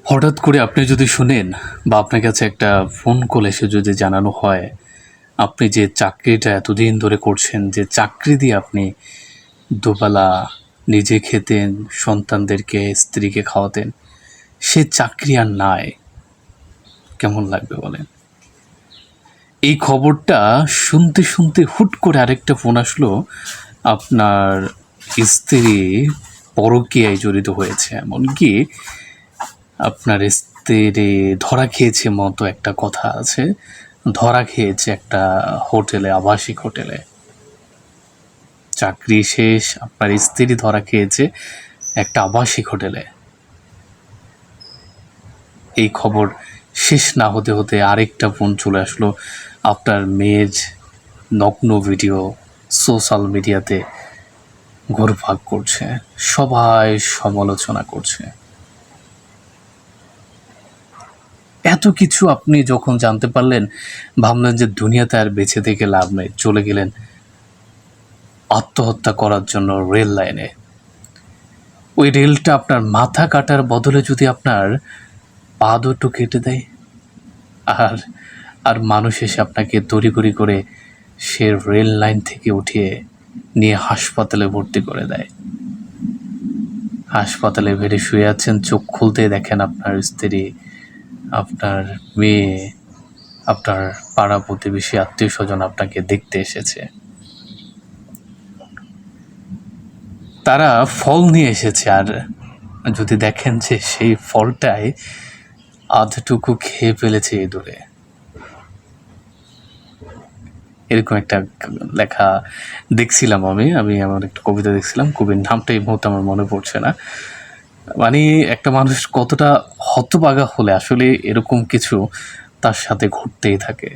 হঠাৎ করে আপনি যদি শুনেন বা আপনার কাছে একটা ফোন কল এসে যদি জানানো হয়, আপনি যে চাকরিটা এতদিন ধরে করছেন, যে চাকরি দিয়ে আপনি দুবেলা নিজে খেতেন, সন্তানদেরকে, স্ত্রীকে খাওয়াতেন, সে চাকরি আর নাই, কেমন লাগবে বলেন? এই খবরটা শুনতে, শুনতে হুট করে আরেকটা ফোন আসলো, আপনার স্ত্রী পরকীয়ায় জড়িত হয়েছে। এমনকি আপনার স্ত্রী ধরা খেয়েছে মতো একটা কথা আছে। ধরা খেয়েছে একটা হোটেলে, আবাসিক হোটেলে। চাকরি শেষ, আপনার স্ত্রী ধরা খেয়েছে একটা আবাসিক হোটেলে। এই খবর শেষ না হতে হতে আরেকটা ফোন চলে আসলো, আপনার মেয়ের নগ্ন ভিডিও সোশ্যাল মিডিয়াতে ঘুরপাক করছে, সবাই সমালোচনা করছে। এত কিছু আপনি যখন জানতে পারলেন, ভাবলেন যে দুনিয়াতে আর বেঁচে থেকে লাভ নেই, চলে গেলেন আত্মহত্যা করার জন্য রেল লাইনে। ওই রেলটা আপনার মাথা কাটার বদলে যদি আপনার পা দুটো কেটে দেয়, আর আর মানুষ এসে আপনাকে তড়িঘড়ি করে সে রেল লাইন থেকে উঠিয়ে নিয়ে হাসপাতালে ভর্তি করে দেয়। হাসপাতালে বেডে শুয়ে আছেন, চোখ খুলতে দেখেন আপনার স্ত্রী, আপনার মেয়ে, আপনার পাড়া প্রতিবেশী, আত্মীয় স্বজন আপনাকে দেখতে এসেছে। তারা ফল নিয়ে এসেছে, আর যদি দেখেন যে সেই ফলটায় আধটুকু খেয়ে ফেলেছে ইঁদুরে। এরকম একটা লেখা দেখছিলাম আমি আমার একটা কবিতা দেখছিলাম, কবির নামটা এই মুহূর্তে আমার মনে পড়ছে না। মানে একটা মানুষ কতটা হতভাগা হলে আসলে এরকম কিছু তার সাথে ঘটতেই থাকে।